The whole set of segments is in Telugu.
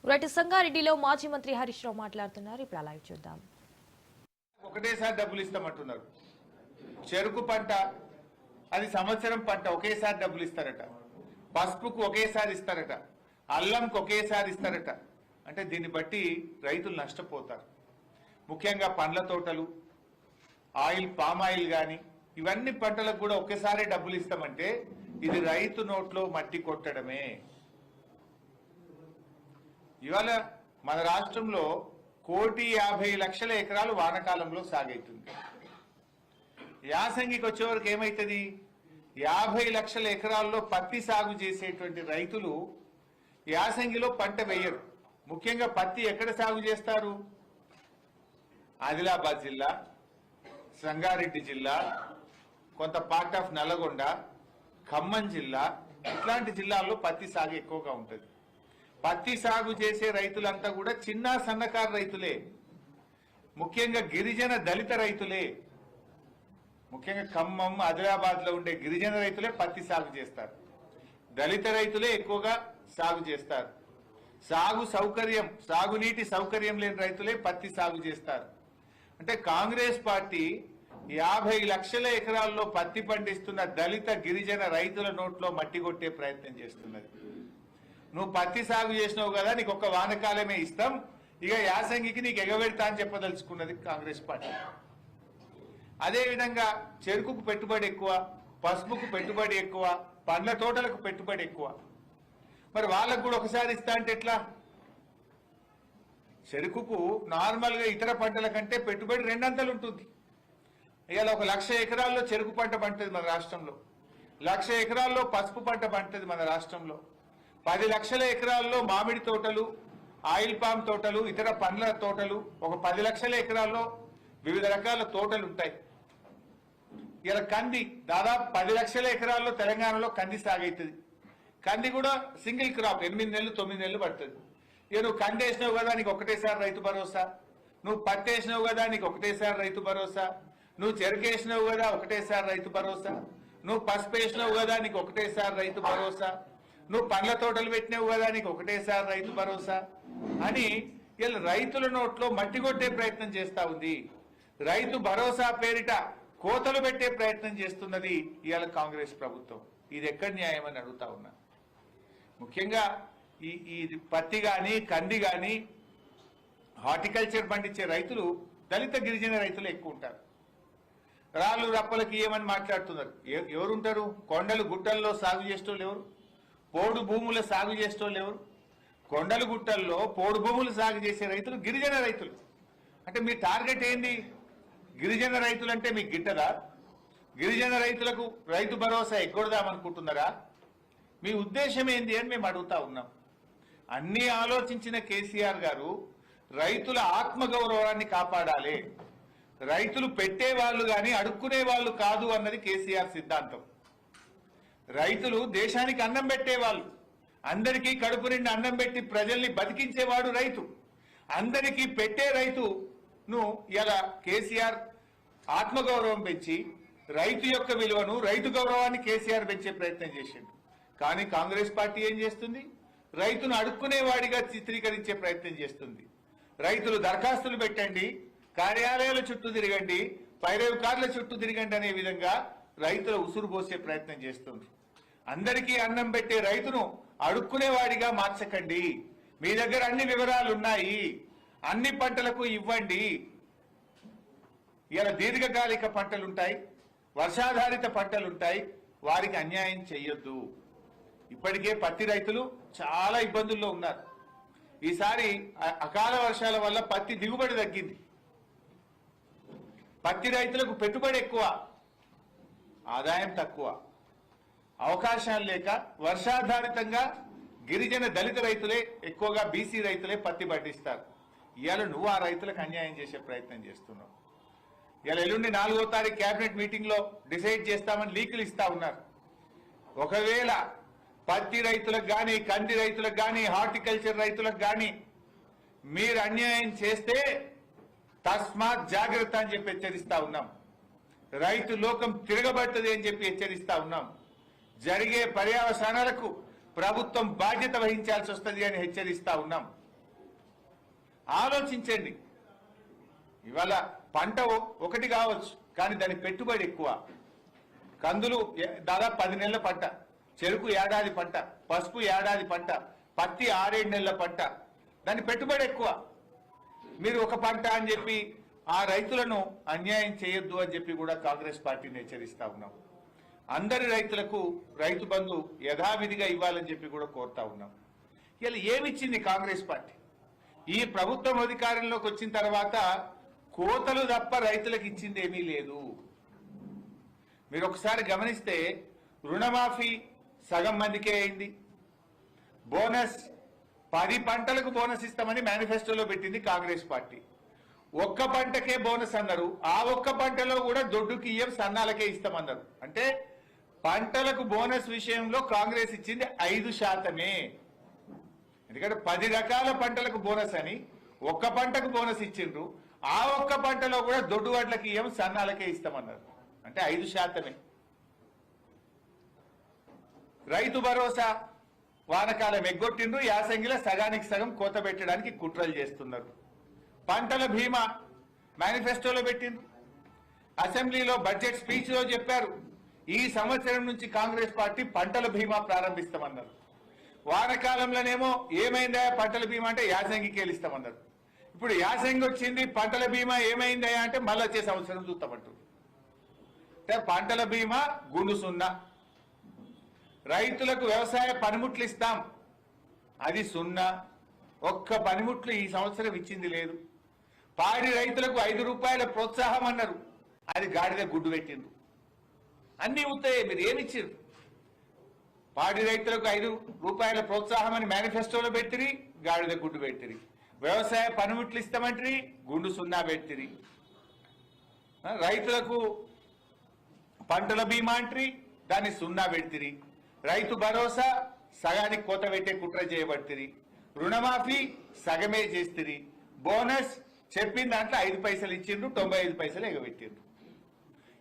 రైట్ సంగారెడ్డిలో మాజీ మంత్రి హరీష్ రావు మాట్లాడుతున్నారు. ఇప్పుడు లైవ్ చూద్దాం. ఒకటేసారి డబ్బులు ఇస్తామంటున్నారు. చెరుకు పంట అది సంవత్సరం పంట, ఒకేసారి డబ్బులు ఇస్తారట. పసుపుకు ఒకేసారి ఇస్తారట. అల్లంకు ఒకేసారి ఇస్తారట. అంటే దీన్ని బట్టి రైతులు నష్టపోతారు. ముఖ్యంగా పండ్ల తోటలు, ఆయిల్, పామ్ ఆయిల్ కానీ ఇవన్నీ పంటలకు కూడా ఒకేసారి డబ్బులు ఇస్తామంటే ఇది రైతు నోట్లో మట్టి కొట్టడమే. ఇవాళ మన రాష్ట్రంలో 1,50,00,000 ఎకరాలు వానకాలంలో సాగైతుంది. యాసంగికి వచ్చేవరకు ఏమైతుంది? 50 లక్షల ఎకరాల్లో పత్తి సాగు చేసేటువంటి రైతులు యాసంగిలో పంట వేయరు. ముఖ్యంగా పత్తి ఎక్కడ సాగు చేస్తారు? ఆదిలాబాద్ జిల్లా, సంగారెడ్డి జిల్లా, కొంత పార్ట్ ఆఫ్ నల్లగొండ, ఖమ్మం జిల్లా, ఇట్లాంటి జిల్లాల్లో పత్తి సాగు ఎక్కువగా ఉంటుంది. పత్తి సాగు చేసే రైతులంతా కూడా చిన్న సన్నకారు రైతులే, ముఖ్యంగా గిరిజన దళిత రైతులే. ముఖ్యంగా ఖమ్మం, ఆదిలాబాద్ లో ఉండే గిరిజన రైతులే పత్తి సాగు చేస్తారు. దళిత రైతులే ఎక్కువగా సాగు చేస్తారు. సాగునీటి సౌకర్యం లేని రైతులే పత్తి సాగు చేస్తారు. అంటే కాంగ్రెస్ పార్టీ 50 లక్షల ఎకరాల్లో పత్తి పండిస్తున్న దళిత గిరిజన రైతుల నోట్లో మట్టి కొట్టే ప్రయత్నం చేస్తున్నది. నువ్వు పత్తి సాగు చేసినావు కదా, నీకు ఒక్క వానకాలమే ఇస్తాం, ఇక యాసంగికి నీకు ఎగబెడతా అని చెప్పదలుచుకున్నది కాంగ్రెస్ పార్టీ. అదేవిధంగా చెరుకుకు పెట్టుబడి ఎక్కువ, పసుపుకు పెట్టుబడి ఎక్కువ, పండ్ల తోటలకు పెట్టుబడి ఎక్కువ. మరి వాళ్ళకు కూడా ఒకసారి ఇస్తా అంటే ఎట్లా? చెరుకుకు నార్మల్గా ఇతర పంటల కంటే పెట్టుబడి 2 అంతలు ఉంటుంది. ఇవాళ 1,00,000 ఎకరాల్లో చెరుకు పంట పండుతుంది మన రాష్ట్రంలో, 1,00,000 ఎకరాల్లో పసుపు పంట పండుతుంది మన రాష్ట్రంలో, 10 లక్షల ఎకరాల్లో మామిడి తోటలు, ఆయిల్ పామ్ తోటలు, ఇతర పండ్ల తోటలు, ఒక 10 లక్షల ఎకరాల్లో వివిధ రకాల తోటలు ఉంటాయి. ఇలా కంది దాదాపు 10 లక్షల ఎకరాల్లో తెలంగాణలో కంది సాగైతుంది. కంది కూడా సింగిల్ క్రాప్, 8 నెలలు 9 నెలలు పడుతుంది. ఇక నువ్వు కంది వేసినావు కదా, నీకు ఒకటేసారి రైతు భరోసా. నువ్వు పత్తి వేసినావు కదా, నీకు ఒకటేసారి రైతు భరోసా. నువ్వు చెరుకు వేసినావు కదా, ఒకటేసారి రైతు భరోసా. నువ్వు పసుపు వేసినావు కదా, నీకు ఒకటేసారి రైతు భరోసా. నువ్వు పండ్ల తోటలు పెట్టినావు కదా, నీకు ఒకటేసారి రైతు భరోసా అని ఇలా రైతుల నోట్లో మట్టి కొట్టే ప్రయత్నం చేస్తా ఉంది. రైతు భరోసా పేరిట కోతలు పెట్టే ప్రయత్నం చేస్తున్నది ఇవాళ కాంగ్రెస్ ప్రభుత్వం. ఇది ఎక్కడ న్యాయం అని అడుగుతా ఉన్నా. ముఖ్యంగా ఈ పత్తి కానీ కంది కానీ హార్టికల్చర్ పండించే రైతులు దళిత గిరిజన రైతులు ఎక్కువ ఉంటారు. రాళ్ళు రప్పలకి ఏమని మాట్లాడుతున్నారు. ఎవరుంటారు? కొండలు గుట్టల్లో సాగు చేసేటోళ్ళు ఎవరు? పోడు భూముల సాగు చేసేటోళ్ళు ఎవరు? కొండలు గుట్టల్లో పోడు భూములు సాగు చేసే రైతులు గిరిజన రైతులు. అంటే మీ టార్గెట్ ఏంది? గిరిజన రైతులు అంటే మీకు గిట్టదా? గిరిజన రైతులకు రైతు భరోసా ఎగ్గొడదామనుకుంటున్నారా? మీ ఉద్దేశం ఏంది అని మేము అడుగుతా ఉన్నాం. అన్ని ఆలోచించిన కేసీఆర్ గారు రైతుల ఆత్మగౌరవాన్ని కాపాడాలి, రైతులు పెట్టేవాళ్ళు కానీ అడుక్కునే వాళ్ళు కాదు అన్నది కేసీఆర్ సిద్ధాంతం. రైతులు దేశానికి అన్నం పెట్టేవాళ్ళు, అందరికీ కడుపు నిండి అన్నం పెట్టి ప్రజల్ని బతికించేవాడు రైతు. అందరికీ పెట్టే రైతును ఇలా కేసీఆర్ ఆత్మగౌరవం పెంచి రైతు యొక్క విలువను, రైతు గౌరవాన్ని కేసీఆర్ పెంచే ప్రయత్నం చేసిండు. కానీ కాంగ్రెస్ పార్టీ ఏం చేస్తుంది? రైతును అడుక్కునేవాడిగా చిత్రీకరించే ప్రయత్నం చేస్తుంది. రైతులు దరఖాస్తులు పెట్టండి, కార్యాలయాల చుట్టూ తిరగండి, పైరవి కార్ల చుట్టూ తిరగండి అనే విధంగా రైతుల ఉసురు పోసే ప్రయత్నం చేస్తుంది. అందరికీ అన్నం పెట్టే రైతును అడుక్కునేవాడిగా మార్చకండి. మీ దగ్గర అన్ని వివరాలు ఉన్నాయి, అన్ని పంటలకు ఇవ్వండి. ఇలా దీర్ఘకాలిక పంటలుంటాయి, వర్షాధారిత పంటలుంటాయి, వారికి అన్యాయం చేయొద్దు. ఇప్పటికే పత్తి రైతులు చాలా ఇబ్బందుల్లో ఉన్నారు. ఈసారి అకాల వర్షాల వల్ల పత్తి దిగుబడి తగ్గింది. పత్తి రైతులకు పెట్టుబడి ఎక్కువ, ఆదాయం తక్కువ, అవకాశాలు లేక వర్షాధారితంగా గిరిజన దళిత రైతులే, ఎక్కువగా బీసీ రైతులే పత్తి పండిస్తారు. ఇవాళ నువ్వు ఆ రైతులకు అన్యాయం చేసే ప్రయత్నం చేస్తున్నావు. ఇవాళ ఎల్లుండి 4వ తారీఖు కేబినెట్ మీటింగ్ లో డిసైడ్ చేస్తామని లీకులు ఇస్తా ఉన్నారు. ఒకవేళ పత్తి రైతులకు కానీ, కంది రైతులకు కానీ, హార్టికల్చర్ రైతులకు కానీ మీరు అన్యాయం చేస్తే తస్మాత్ జాగ్రత్త అని చెప్పి హెచ్చరిస్తా ఉన్నాం. రైతు లోకం తిరగబడుతుంది అని చెప్పి హెచ్చరిస్తా ఉన్నాం. జరిగే పర్యవసానాలకు ప్రభుత్వం బాధ్యత వహించాల్సి వస్తుంది అని హెచ్చరిస్తా ఉన్నాం. ఆలోచించండి. ఇవాళ పంట ఒకటి కావచ్చు, కానీ దాని పెట్టుబడి ఎక్కువ. కందులు దాదాపు 10 నెలల పంట, చెరుకు ఏడాది పంట, పసుపు ఏడాది పంట, పత్తి 6-7 నెలల పంట. దాని పెట్టుబడి ఎక్కువ. మీరు ఒక పంట అని చెప్పి ఆ రైతులను అన్యాయం చేయొద్దు అని చెప్పి కూడా కాంగ్రెస్ పార్టీని హెచ్చరిస్తా ఉన్నాం. అందరి రైతులకు రైతు బంధు యథావిధిగా ఇవ్వాలని చెప్పి కూడా కోరుతా ఉన్నాం. ఇలా ఏమిచ్చింది కాంగ్రెస్ పార్టీ? ఈ ప్రభుత్వం అధికారంలోకి వచ్చిన తర్వాత కోతలు తప్ప రైతులకు ఇచ్చింది ఏమీ లేదు. మీరు ఒకసారి గమనిస్తే రుణమాఫీ సగం మందికే అయింది. బోనస్ 10 పంటలకు బోనస్ ఇస్తామని మేనిఫెస్టోలో పెట్టింది కాంగ్రెస్ పార్టీ. ఒక్క పంటకే బోనస్ అన్నారు. ఆ ఒక్క పంటలో కూడా దొడ్డుకి ఇయ్యం, సన్నాలకే ఇస్తామన్నారు. అంటే పంటలకు బోనస్ విషయంలో కాంగ్రెస్ ఇచ్చింది 5%. ఎందుకంటే 10 రకాల పంటలకు బోనస్ అని ఒక్క పంటకు బోనస్ ఇచ్చిండ్రు. ఆ ఒక్క పంటలో కూడా దొడ్డు వడ్లకి ఇయ్యం, సన్నాలకే ఇస్తామన్నారు. అంటే 5%. రైతు భరోసా వానకాలం ఎగ్గొట్టిండ్రు. యాసంగిలో సగానికి సగం కోత పెట్టడానికి కుట్రలు చేస్తున్నారు. పంటల బీమా మేనిఫెస్టోలో పెట్టిండ్రు. అసెంబ్లీలో బడ్జెట్ స్పీచ్ లో చెప్పారు, ఈ సంవత్సరం నుంచి కాంగ్రెస్ పార్టీ పంటల బీమా ప్రారంభిస్తామన్నారు. వానకాలంలోనేమో ఏమైందా పంటల బీమా అంటే యాసంగికి వెళ్ళిస్తామన్నారు. ఇప్పుడు యాసంగి వచ్చింది, పంటల బీమా ఏమైందా అంటే మళ్ళీ వచ్చే సంవత్సరం చూస్తామంటారు. పంటల బీమా గుండు 0. రైతులకు వ్యవసాయ పనిముట్లు ఇస్తాం, అది 0. ఒక్క పనిముట్లు ఈ సంవత్సరం ఇచ్చింది లేదు. పాడి రైతులకు 5 రూపాయల ప్రోత్సాహం అన్నారు, అది గాడిద గుడ్డు పెట్టిండ్రు. అన్ని ఉత్తాయి. మీరు ఏమిచ్చారు? పాడి రైతులకు 5 రూపాయల ప్రోత్సాహం అని మేనిఫెస్టోలో పెట్టిరి, గాడిద గుడ్డు పెట్టిరి. వ్యవసాయ పనిముట్లు ఇస్తామంటారు, గుండు 0 పెట్టిరి. రైతులకు పంటల బీమా అంటారు, దాన్ని 0 పెడితిరి. రైతు భరోసా సగానికి కోత పెట్టే కుట్ర చేయబడితిరి. రుణమాఫీ సగమే చేస్తుంది. బోనస్ చెప్పిన దాంట్లో 5 పైసలు ఇచ్చిండ్రు, 95 పైసలు ఎగబెట్టిండ్రు.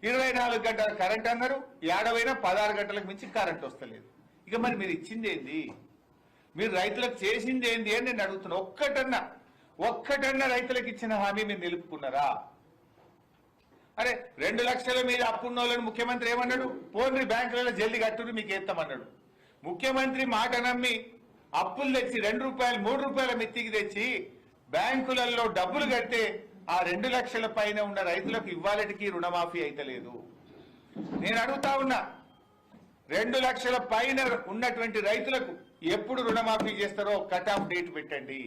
24 గంటల కరెంట్ అన్నారు, 16 గంటలకు మించి కరెంట్ వస్తలేదు. ఇక మరి మీరు ఇచ్చింది ఏంది? మీరు రైతులకు చేసింది ఏంది అని నేను అడుగుతున్నా. ఒక్కటన్నా రైతులకు ఇచ్చిన హామీ మీరు నిలుపుకున్నారా? అరే 2 లక్షల మీద అప్పున్నోళ్ళని ముఖ్యమంత్రి ఏమన్నాడు? పోన్రి బ్యాంకులలో జల్ది కట్టురు మీకు ఎత్తామన్నాడు. ముఖ్యమంత్రి మాట నమ్మి అప్పులు తెచ్చి 2 రూపాయలు 3 రూపాయల మిత్తికి తెచ్చి బ్యాంకులలో డబ్బులు కడితే ఆ 2 లక్షల పైన ఉన్న రైతులకు ఇవ్వాలటికి రుణమాఫీ అయితలేదు. నేను అడుగుతా ఉన్నా, 2 లక్షల పైన ఉన్నటువంటి రైతులకు ఎప్పుడు రుణమాఫీ చేస్తారో కట్ ఆఫ్ డేట్ పెట్టండి.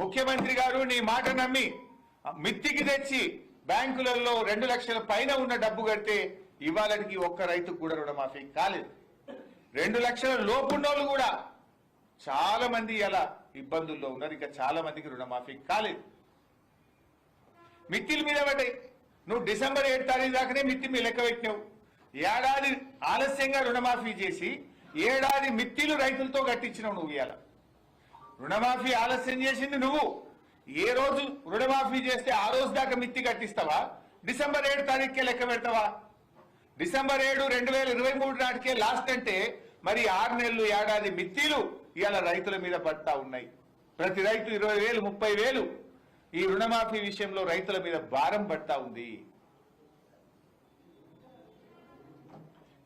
ముఖ్యమంత్రి గారు నీ మాట నమ్మి మిత్తికి తెచ్చి బ్యాంకులలో 2 లక్షల పైన ఉన్న డబ్బు కడితే ఇవాళకి ఒక్క రైతుకు కూడా రుణమాఫీ కాలేదు. 2 లక్షల లోపున్నోళ్ళు కూడా చాలా మంది అలా ఇబ్బందుల్లో ఉన్నారు. ఇంకా చాలా మందికి రుణమాఫీ కాలేదు. మిత్తిల మీద పడ్డాయి. నువ్వు డిసెంబర్ 7 తారీఖు దాకానే మిత్తి మీ లెక్క పెట్టినావు. ఏడాది ఆలస్యంగా రుణమాఫీ చేసి ఏడాది మిత్తిలు రైతులతో కట్టించినావు. నువ్వు ఇవాళ రుణమాఫీ ఆలస్యం చేసింది నువ్వు. ఏ రోజు రుణమాఫీ చేస్తే ఆ రోజు దాకా మిత్తి కట్టిస్తావా? డిసెంబర్ 7 తారీఖుకే లెక్క పెడతావా? డిసెంబర్ 7, 2023 నాటికే లాస్ట్ అంటే మరి 6 నెలలు ఏడాది మిత్తిలు ఇవాళ రైతుల మీద పడతా ఉన్నాయి. ప్రతి రైతు 20,000, 30,000 ఈ రుణమాఫీ విషయంలో రైతుల మీద భారం పడతా ఉంది.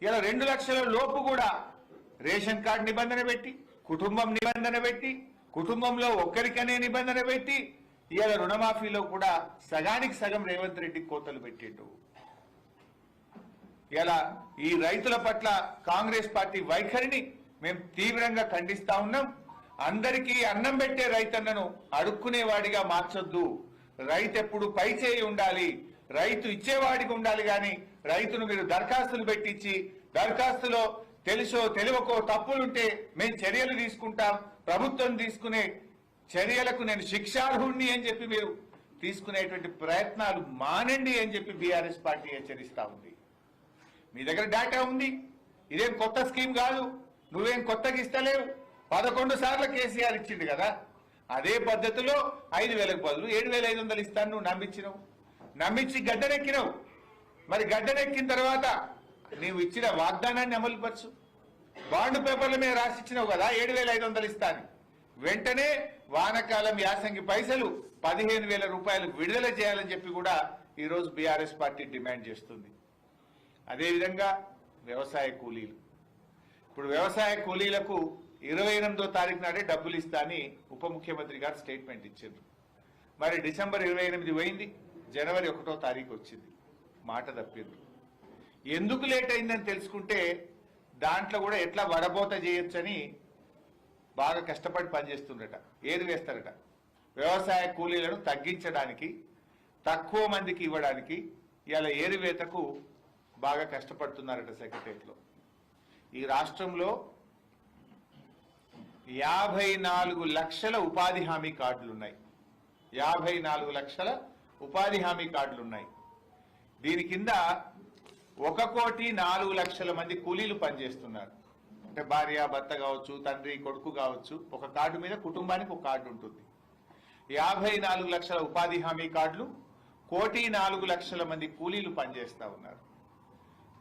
ఇలా 2 లక్షల లోపు కూడా రేషన్ కార్డు నిబంధన పెట్టి, కుటుంబం నిబంధన పెట్టి, కుటుంబంలో ఒక్కరికనే నిబంధన పెట్టి ఇవాళ రుణమాఫీలో కూడా సగానికి సగం రేవంత్ రెడ్డి కోతలు పెట్టిండు. ఇలా ఈ రైతుల పట్ల కాంగ్రెస్ పార్టీ వైఖరిని మేము తీవ్రంగా ఖండిస్తా ఉన్నాం. అందరికీ అన్నం పెట్టే రైతన్నను అడుక్కునేవాడిగా మార్చొద్దు. రైతు ఎప్పుడు పై చేయి ఉండాలి, రైతు ఇచ్చేవాడికి ఉండాలి. కానీ రైతును మీరు దరఖాస్తులు పెట్టించి దరఖాస్తులో తెలుసో తెలియకో తప్పులుంటే మేము చర్యలు తీసుకుంటాం, ప్రభుత్వం తీసుకునే చర్యలకు నేను శిక్షార్హుణ్ణి అని చెప్పి మీరు తీసుకునేటువంటి ప్రయత్నాలు మానండి అని చెప్పి బీఆర్ఎస్ పార్టీ హెచ్చరిస్తా ఉంది. మీ దగ్గర డేటా ఉంది, ఇదేం కొత్త స్కీమ్ కాదు, నువ్వేం కొత్తగా ఇస్తలేవు. 11 సార్లు కేసీఆర్ ఇచ్చిండు కదా, అదే పద్ధతిలో 5,000కు బదులు 7,500 ఇస్తాను నువ్వు నమ్మించినావు. నమ్మించి గడ్డనెక్కినావు. మరి గడ్డనెక్కిన తర్వాత నీవు ఇచ్చిన వాగ్దానాన్ని అమలుపరచు. బాండ్ పేపర్ల మీద రాసిచ్చినావు కదా 7,500 ఇస్తాను. వెంటనే వానకాలం యాసంగి పైసలు 15,000 రూపాయలు విడుదల చేయాలని చెప్పి కూడా ఈరోజు బీఆర్ఎస్ పార్టీ డిమాండ్ చేస్తుంది. అదేవిధంగా వ్యవసాయ కూలీలు, ఇప్పుడు వ్యవసాయ కూలీలకు 28వ తారీఖు నాడే డబ్బులు ఇస్తా అని ఉప ముఖ్యమంత్రి గారు స్టేట్మెంట్ ఇచ్చారు. మరి డిసెంబర్ 28 పోయింది, జనవరి 1వ తారీఖు వచ్చింది, మాట తప్పింది. ఎందుకు లేట్ అయిందని తెలుసుకుంటే దాంట్లో కూడా ఎట్లా వడబోత చేయొచ్చని బాగా కష్టపడి పనిచేస్తుండట, ఏది వేస్తారట. వ్యవసాయ కూలీలను తగ్గించడానికి, తక్కువ మందికి ఇవ్వడానికి ఇలా ఏరువేతకు బాగా కష్టపడుతున్నారట సెక్రటరియట్లో. ఈ రాష్ట్రంలో 54 లక్షల ఉపాధి హామీ కార్డులు ఉన్నాయి. 54 లక్షల ఉపాధి హామీ కార్డులు ఉన్నాయి. దీని కింద 1,04,00,000 మంది కూలీలు పనిచేస్తున్నారు. అంటే భార్య భర్త కావచ్చు, తండ్రి కొడుకు కావచ్చు, ఒక కార్డు మీద కుటుంబానికి ఒక కార్డు ఉంటుంది. 54 లక్షల ఉపాధి హామీ కార్డులు, 1,04,00,000 మంది కూలీలు పనిచేస్తా ఉన్నారు.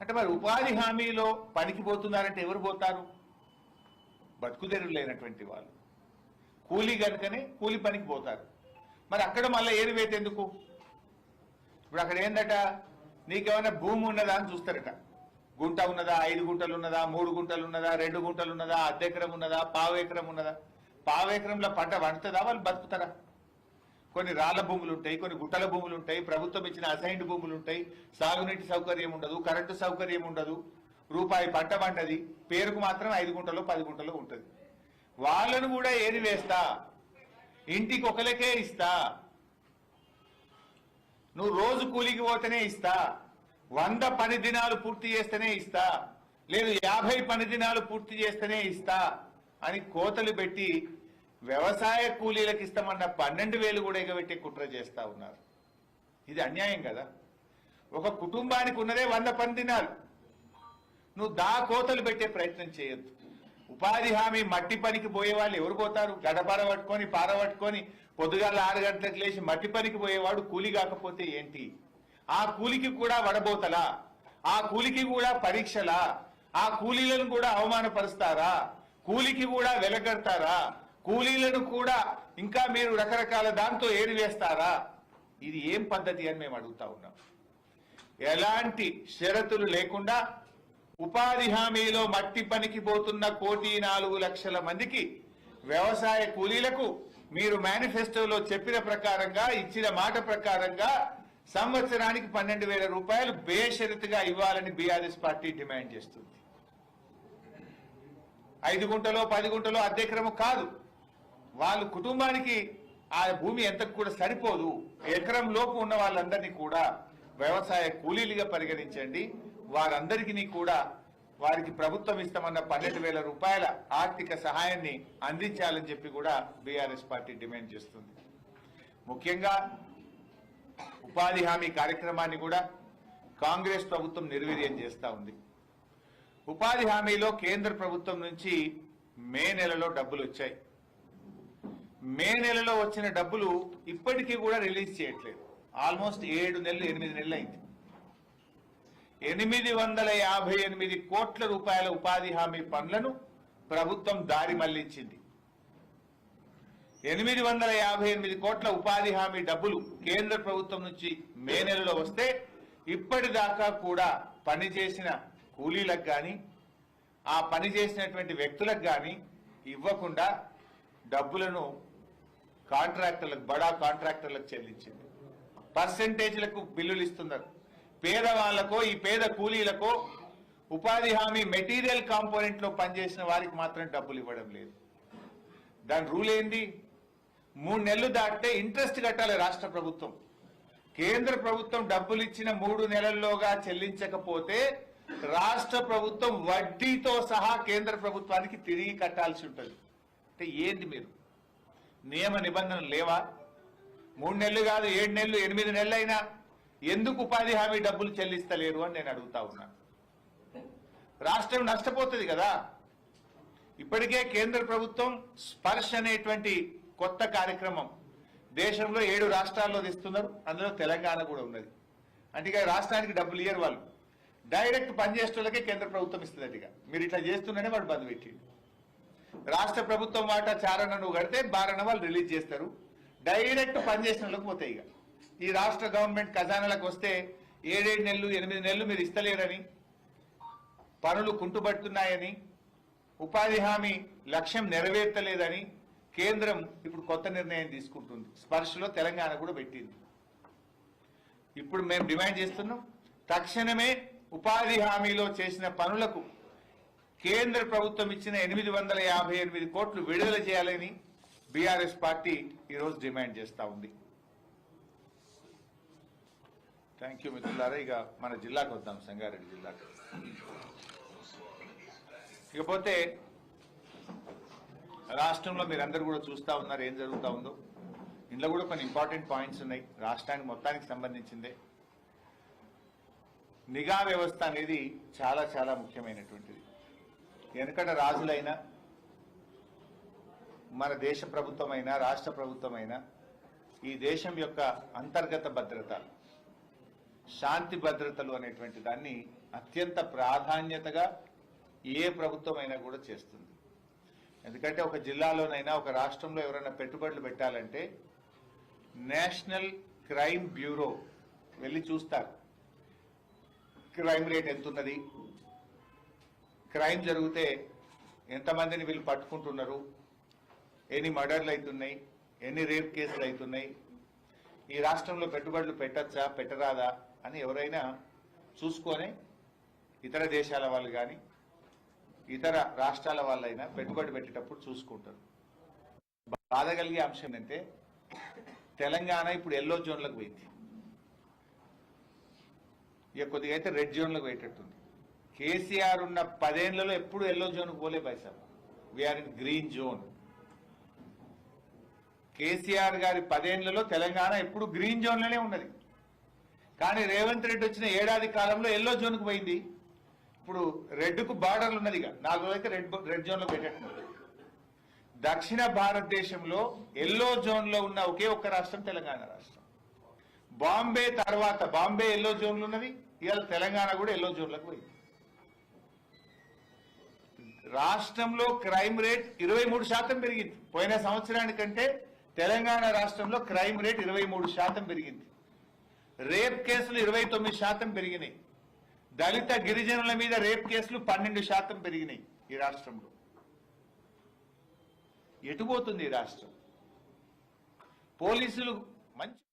అంటే మరి ఉపాధి హామీలో పనికి పోతున్నారంటే ఎవరు పోతారు? బతుకుదెరువు లేనటువంటి వాళ్ళు. కూలీ కనుకనే కూలి పనికి పోతారు. మరి అక్కడ మళ్ళీ ఏరువేత ఎందుకు? ఇప్పుడు అక్కడ ఏందట, నీకేమైనా భూమి ఉన్నదా అని చూస్తారట. గుంట ఉన్నదా, 5 గుంటలు ఉన్నదా, 3 గుంటలు ఉన్నదా, 2 గుంటలు ఉన్నదా, అర్ధెకరం ఉన్నదా, పావు ఎకరం ఉన్నదా? పావు ఎకరంలో పంట వండుతుందా? వాళ్ళు బతుకుతారా? కొన్ని రాళ్ల భూములు ఉంటాయి, కొన్ని గుట్టల భూములు ఉంటాయి, ప్రభుత్వం ఇచ్చిన అసైన్డ్ భూములు ఉంటాయి, సాగునీటి సౌకర్యం ఉండదు, కరెంటు సౌకర్యం ఉండదు, రూపాయి పంట పంటది, పేరుకు మాత్రం 5 గుంటలో 10 గుంటలో ఉంటుంది. వాళ్ళను కూడా ఏది వేస్తా, ఇంటికి ఒకరికే ఇస్తా, నువ్వు రోజు కూలికి పోతేనే ఇస్తా, 100 పని దినాలు పూర్తి చేస్తేనే ఇస్తా, లేదు 50 పని దినాలు పూర్తి చేస్తేనే ఇస్తా అని కోతలు పెట్టి వ్యవసాయ కూలీలకు ఇస్తామన్న 12,000 కూడా ఎగబెట్టి కుట్ర చేస్తా ఉన్నారు. ఇది అన్యాయం కదా. ఒక కుటుంబానికి ఉన్నదే 100 పని దినాలు, నువ్వు కోతలు పెట్టే ప్రయత్నం చేయొద్దు. ఉపాధి హామీ మట్టి పనికి పోయే వాళ్ళు ఎవరు పోతారు? గడపార పట్టుకొని పార పట్టుకొని పొద్దుగాల 6 గంటలకు లేచి మట్టి పనికి పోయేవాడు కూలి కాకపోతే ఏంటి? ఆ కూలికి కూడా వడబోతలా? ఆ కూలికి కూడా పరీక్షలా? ఆ కూలీలను కూడా అవమానపరుస్తారా? కూలికి కూడా వెలగడతారా? కూలీలను కూడా ఇంకా మీరు రకరకాల దాంతో ఏరివేస్తారా? ఇది ఏం పద్ధతి అని మేము అడుగుతా ఉన్నాం. ఎలాంటి షరతులు లేకుండా ఉపాధి హామీలో మట్టి పనికి పోతున్న 1,04,00,000 మందికి వ్యవసాయ కూలీలకు మీరు మేనిఫెస్టోలో చెప్పిన ప్రకారంగా, ఇచ్చిన మాట ప్రకారంగా సంవత్సరానికి 12,000 రూపాయలు బేషరతుగా ఇవ్వాలని బీఆర్ఎస్ పార్టీ డిమాండ్ చేస్తుంది. 5 గుంటలో 10 గుంటలో అర్ధెకరము కాదు, వాళ్ళు కుటుంబానికి ఆ భూమి ఎంతకు కూడా సరిపోదు. ఎకరం లోపు ఉన్న వాళ్ళందరినీ కూడా వ్యవసాయ కూలీలుగా పరిగణించండి. వారందరికీ కూడా వారికి ప్రభుత్వం ఇస్తామన్న 12,000 రూపాయల ఆర్థిక సహాయాన్ని అందించాలని చెప్పి కూడా బీఆర్ఎస్ పార్టీ డిమాండ్ చేస్తుంది. ముఖ్యంగా ఉపాధి హామీ కార్యక్రమాన్ని కూడా కాంగ్రెస్ ప్రభుత్వం నిర్వీర్యం చేస్తా ఉంది. ఉపాధి హామీలో కేంద్ర ప్రభుత్వం నుంచి మే నెలలో డబ్బులు వచ్చాయి. మే నెలలో వచ్చిన డబ్బులు ఇప్పటికీ కూడా రిలీజ్ చేయట్లేదు. ఆల్మోస్ట్ 7 నెలలు 8 నెలలు అయింది. 858 కోట్ల రూపాయల ఉపాధి హామీ పనులను ప్రభుత్వం దారి మళ్లించింది. 858 కోట్ల ఉపాధి హామీ డబ్బులు కేంద్ర ప్రభుత్వం నుంచి మే నెలలో వస్తే ఇప్పటిదాకా కూడా పనిచేసిన కూలీలకు కానీ, ఆ పని చేసినటువంటి వ్యక్తులకు కానీ ఇవ్వకుండా డబ్బులను కాంట్రాక్టర్లకు, బడా కాంట్రాక్టర్లకు చెల్లించింది. పర్సెంటేజ్లకు బిల్లులు ఇస్తున్నారు. పేదవాళ్లకో, ఈ పేద కూలీలకో, ఉపాధి హామీ మెటీరియల్ కాంపోనెంట్ లో పనిచేసిన వారికి మాత్రం డబ్బులు ఇవ్వడం లేదు. దాని రూల్ ఏంది? 3 నెలలు దాటితే ఇంట్రెస్ట్ కట్టాలి రాష్ట్ర ప్రభుత్వం. కేంద్ర ప్రభుత్వం డబ్బులు ఇచ్చిన 3 నెలల్లోగా చెల్లించకపోతే రాష్ట్ర ప్రభుత్వం వడ్డీతో సహా కేంద్ర ప్రభుత్వానికి తిరిగి కట్టాల్సి ఉంటుంది. అంటే ఏంది, మీరు నియమ నిబంధనలు లేవా? 3 నెలలు కాదు, 7 నెలలు 8 నెలలైనా ఎందుకు ఉపాధి హామీ డబ్బులు చెల్లిస్తలేరు అని నేను అడుగుతా ఉన్నా. రాష్ట్రం నష్టపోతుంది కదా. ఇప్పటికే కేంద్ర ప్రభుత్వం స్పర్శ్ అనేటువంటి కొత్త కార్యక్రమం దేశంలో 7 రాష్ట్రాల్లో తెస్తున్నారు. అందులో తెలంగాణ కూడా ఉన్నది. అంటే ఇక రాష్ట్రానికి డబ్బులు ఇయ్యరు వాళ్ళు, డైరెక్ట్ పనిచేసేటోళ్ళకే కేంద్ర ప్రభుత్వం ఇస్తుంది. మీరు ఇట్లా చేస్తున్నానే వాడు బంద్ పెట్టిండు. రాష్ట్ర ప్రభుత్వం వాటా చారణ నువ్వు కడితే బారణ వాళ్ళు రిలీజ్ చేస్తారు. డైరెక్ట్ పనిచేసిన వాళ్ళకి పోతాయి. ఇక ఈ రాష్ట్ర గవర్నమెంట్ ఖజానాలకు వస్తే 7 నెలలు 8 నెలలు మీరు ఇస్తలేరని, పనులు కుంటుపడుతున్నాయని, ఉపాధి హామీ లక్ష్యం నెరవేర్తలేదని కేంద్రం ఇప్పుడు కొత్త నిర్ణయం తీసుకుంటుంది. స్పర్శలో తెలంగాణ కూడా పెట్టింది. ఇప్పుడు మేము డిమాండ్ చేస్తున్నాం, తక్షణమే ఉపాధి హామీలో చేసిన పనులకు కేంద్ర ప్రభుత్వం ఇచ్చిన 858 కోట్లు విడుదల చేయాలని బీఆర్ఎస్ పార్టీ ఈరోజు డిమాండ్ చేస్తా ఉంది. థ్యాంక్ యూ మిత్రులారా. ఇక మన జిల్లాకు వద్దాం, సంగారెడ్డి జిల్లాకు. ఇకపోతే రాష్ట్రంలో మీరందరూ కూడా చూస్తా ఉన్నారు ఏం జరుగుతూ ఉందో. ఇందులో కూడా కొన్ని ఇంపార్టెంట్ పాయింట్స్ ఉన్నాయి, రాష్ట్రానికి మొత్తానికి సంబంధించిందే. నిఘా వ్యవస్థ అనేది చాలా చాలా ముఖ్యమైనటువంటిది. వెనకట రాజులైనా, మన దేశ ప్రభుత్వమైనా, రాష్ట్ర ప్రభుత్వమైనా ఈ దేశం యొక్క అంతర్గత భద్రత, శాంతి భద్రతలు అనేటువంటి దాన్ని అత్యంత ప్రాధాన్యతగా ఏ ప్రభుత్వమైనా కూడా చేస్తుంది. ఎందుకంటే ఒక జిల్లాలోనైనా, ఒక రాష్ట్రంలో ఎవరైనా పెట్టుబడులు పెట్టాలంటే నేషనల్ క్రైమ్ బ్యూరో వెళ్ళి చూస్తారు. క్రైమ్ రేట్ ఎంతున్నది, క్రైమ్ జరిగితే ఎంతమందిని వీళ్ళు పట్టుకుంటున్నారు, ఎన్ని మర్డర్లు అవుతున్నాయి, ఎన్ని రేప్ కేసులు అవుతున్నాయి, ఈ రాష్ట్రంలో పెట్టుబడులు పెట్టచ్చా పెట్టరాదా అని ఎవరైనా చూసుకొని, ఇతర దేశాల వాళ్ళు కానీ ఇతర రాష్ట్రాల వాళ్ళైనా పెట్టుబడి పెట్టేటప్పుడు చూసుకుంటారు. బాధ కలిగే అంశం ఏంటంటే తెలంగాణ ఇప్పుడు ఎల్లో జోన్లకు పోయింది. ఇక కొద్దిగా అయితే రెడ్ జోన్లకు పోయేటట్టుంది. కేసీఆర్ ఉన్న 10 ఏళ్లలో ఎప్పుడు ఎల్లో జోన్కు పోలే పైసాబ్. We are in green zone. KCR గారి 10 ఏళ్లలో తెలంగాణ ఎప్పుడు గ్రీన్ జోన్లోనే ఉన్నది. కానీ రేవంత్ రెడ్డి వచ్చిన ఏడాది కాలంలో ఎల్లో జోన్కు పోయింది. ఇప్పుడు రెడ్కు బార్డర్లు ఉన్నది. 4 రోజులైతే రెడ్ జోన్లో పెట్టేటట్టు. దక్షిణ భారతదేశంలో ఎల్లో జోన్లో ఉన్న ఒకే ఒక్క రాష్ట్రం తెలంగాణ రాష్ట్రం. బాంబే తర్వాత, బాంబే ఎల్లో జోన్లు ఉన్నది, ఇవాళ తెలంగాణ కూడా ఎల్లో జోన్లకు పోయింది. రాష్ట్రంలో క్రైమ్ రేట్ 23% పెరిగింది. పోయిన సంవత్సరానికంటే తెలంగాణ రాష్ట్రంలో క్రైమ్ రేట్ 23% పెరిగింది. రేప్ కేసులు 29% పెరిగినాయి. దళిత గిరిజనుల మీద రేప్ కేసులు 12% పెరిగినాయి ఈ రాష్ట్రంలో. ఎటుపోతుంది ఈ రాష్ట్రం? పోలీసులు మంచి